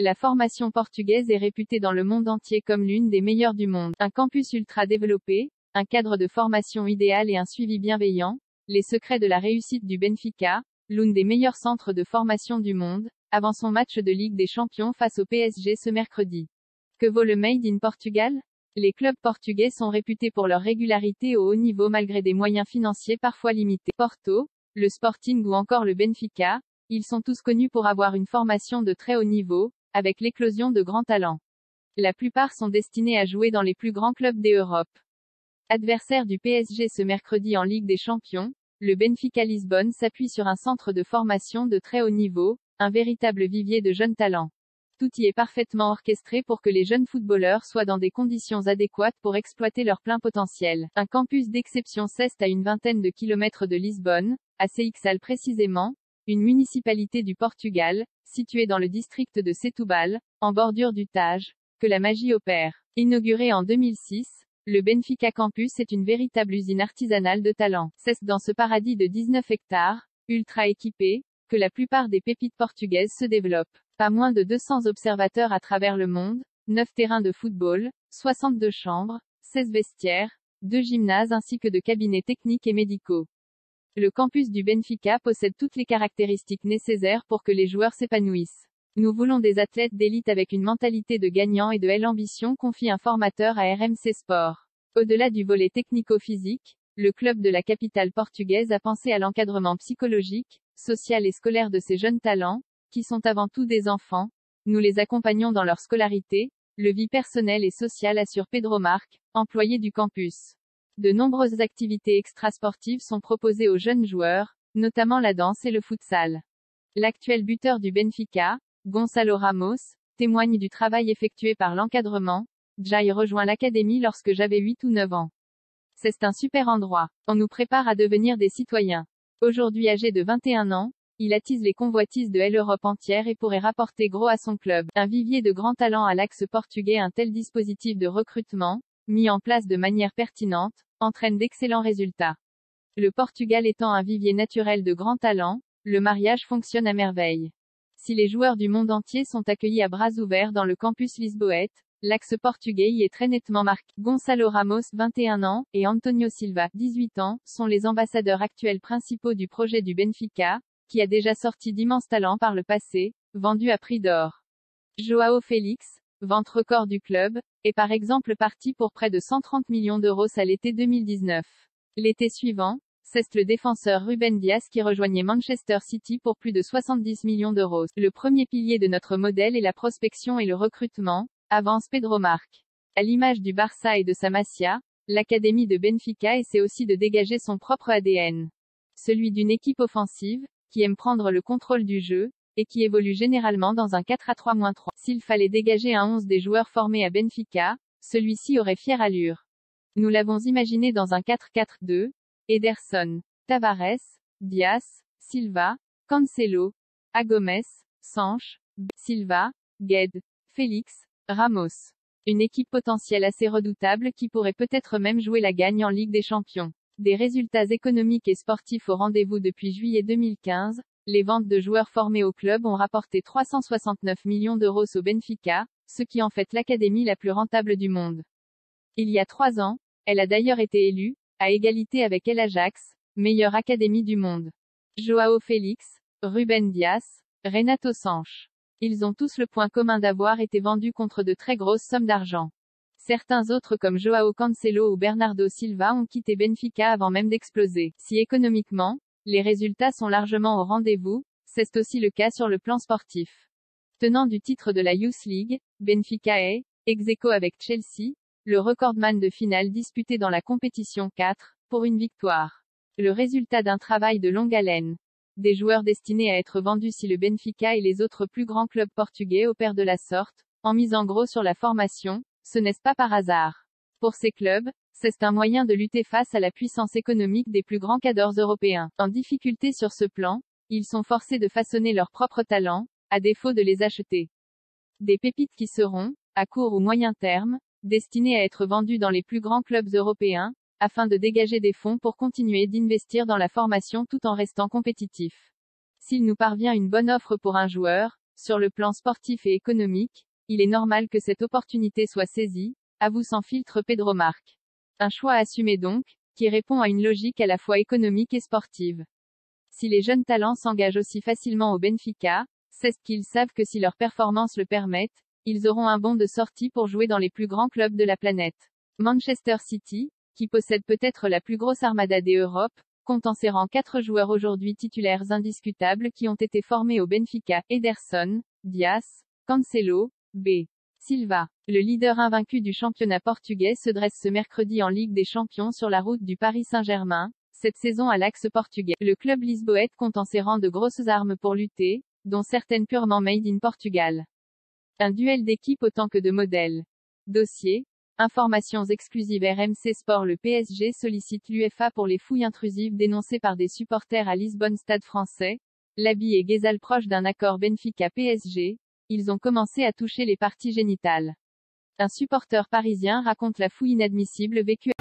La formation portugaise est réputée dans le monde entier comme l'une des meilleures du monde. Un campus ultra développé, un cadre de formation idéal et un suivi bienveillant, les secrets de la réussite du Benfica, l'un des meilleurs centres de formation du monde, avant son match de Ligue des Champions face au PSG ce mercredi. Que vaut le Made in Portugal? Les clubs portugais sont réputés pour leur régularité au haut niveau malgré des moyens financiers parfois limités. Porto, le Sporting ou encore le Benfica, ils sont tous connus pour avoir une formation de très haut niveau, avec l'éclosion de grands talents. La plupart sont destinés à jouer dans les plus grands clubs d'Europe. Adversaire du PSG ce mercredi en Ligue des Champions, le Benfica Lisbonne s'appuie sur un centre de formation de très haut niveau, un véritable vivier de jeunes talents. Tout y est parfaitement orchestré pour que les jeunes footballeurs soient dans des conditions adéquates pour exploiter leur plein potentiel. Un campus d'exception s'est à une vingtaine de kilomètres de Lisbonne, à Seixal précisément, une municipalité du Portugal, située dans le district de Setúbal, en bordure du Tage, que la magie opère. Inauguré en 2006, le Benfica Campus est une véritable usine artisanale de talent. C'est dans ce paradis de 19 hectares, ultra équipé, que la plupart des pépites portugaises se développent. Pas moins de 200 observateurs à travers le monde, 9 terrains de football, 62 chambres, 16 vestiaires, 2 gymnases ainsi que de cabinets techniques et médicaux. Le campus du Benfica possède toutes les caractéristiques nécessaires pour que les joueurs s'épanouissent. Nous voulons des athlètes d'élite avec une mentalité de gagnant et de l'ambition, confie un formateur à RMC Sport. Au-delà du volet technico-physique, le club de la capitale portugaise a pensé à l'encadrement psychologique, social et scolaire de ces jeunes talents, qui sont avant tout des enfants. Nous les accompagnons dans leur scolarité, le vie personnelle et sociale, assure Pedro Marque, employé du campus. De nombreuses activités extrasportives sont proposées aux jeunes joueurs, notamment la danse et le futsal. L'actuel buteur du Benfica, Gonçalo Ramos, témoigne du travail effectué par l'encadrement. J'ai rejoint l'académie lorsque j'avais 8 ou 9 ans. C'est un super endroit. On nous prépare à devenir des citoyens. Aujourd'hui âgé de 21 ans, il attise les convoitises de l'Europe entière et pourrait rapporter gros à son club. Un vivier de grands talents à l'axe portugais. Un tel dispositif de recrutement, mis en place de manière pertinente, entraîne d'excellents résultats. Le Portugal étant un vivier naturel de grands talents, le mariage fonctionne à merveille. Si les joueurs du monde entier sont accueillis à bras ouverts dans le campus lisboète, l'axe portugais y est très nettement marqué. Gonçalo Ramos, 21 ans, et Antonio Silva, 18 ans, sont les ambassadeurs actuels principaux du projet du Benfica, qui a déjà sorti d'immenses talents par le passé, vendus à prix d'or. João Félix, vente record du club, est par exemple parti pour près de 130 millions d'euros à l'été 2019. L'été suivant, c'est le défenseur Ruben Dias qui rejoignait Manchester City pour plus de 70 millions d'euros. Le premier pilier de notre modèle est la prospection et le recrutement, avance Pedro Marque. À l'image du Barça et de sa Masia, l'académie de Benfica essaie aussi de dégager son propre ADN. Celui d'une équipe offensive, qui aime prendre le contrôle du jeu, et qui évolue généralement dans un 4-3-3. S'il fallait dégager un 11 des joueurs formés à Benfica, celui-ci aurait fière allure. Nous l'avons imaginé dans un 4-4-2, Ederson, Tavares, Dias, Silva, Cancelo, Gomes, Sancho, Silva, Guedes, Félix, Ramos. Une équipe potentielle assez redoutable qui pourrait peut-être même jouer la gagne en Ligue des Champions. Des résultats économiques et sportifs au rendez-vous depuis juillet 2015, les ventes de joueurs formés au club ont rapporté 369 millions d'euros au Benfica, ce qui en fait l'académie la plus rentable du monde. Il y a 3 ans, elle a d'ailleurs été élue, à égalité avec l'Ajax, meilleure académie du monde. João Félix, Ruben Dias, Renato Sanches. Ils ont tous le point commun d'avoir été vendus contre de très grosses sommes d'argent. Certains autres comme João Cancelo ou Bernardo Silva ont quitté Benfica avant même d'exploser. Si économiquement, les résultats sont largement au rendez-vous, c'est aussi le cas sur le plan sportif. Tenant du titre de la Youth League, Benfica est, ex-aequo avec Chelsea, le recordman de finale disputée dans la compétition 4, pour une victoire. Le résultat d'un travail de longue haleine. Des joueurs destinés à être vendus si le Benfica et les autres plus grands clubs portugais opèrent de la sorte, en misant gros sur la formation, ce n'est pas par hasard. Pour ces clubs, c'est un moyen de lutter face à la puissance économique des plus grands cadors européens. En difficulté sur ce plan, ils sont forcés de façonner leurs propres talents, à défaut de les acheter. Des pépites qui seront, à court ou moyen terme, destinés à être vendus dans les plus grands clubs européens, afin de dégager des fonds pour continuer d'investir dans la formation tout en restant compétitifs. S'il nous parvient une bonne offre pour un joueur, Sur le plan sportif et économique, il est normal que cette opportunité soit saisie, avoue sans filtre Pedro Marc. Un choix assumé donc, qui répond à une logique à la fois économique et sportive. Si les jeunes talents s'engagent aussi facilement au Benfica, c'est qu'ils savent que si leurs performances le permettent, ils auront un bon de sortie pour jouer dans les plus grands clubs de la planète. Manchester City, qui possède peut-être la plus grosse armada des Europes, compte en ses rangs 4 joueurs aujourd'hui titulaires indiscutables qui ont été formés au Benfica: Ederson, Dias, Cancelo, B. Silva. Le leader invaincu du championnat portugais se dresse ce mercredi en Ligue des Champions sur la route du Paris Saint-Germain, cette saison à l'axe portugais. Le club lisboète compte en ses rangs de grosses armes pour lutter, dont certaines purement made in Portugal. Un duel d'équipe autant que de modèles. Dossier. Informations exclusives RMC Sport. Le PSG sollicite l'UEFA pour les fouilles intrusives dénoncées par des supporters à Lisbonne. Stade français. Labi et Ghezal proches d'un accord Benfica-PSG. Ils ont commencé à toucher les parties génitales. Un supporter parisien raconte la fouille inadmissible vécue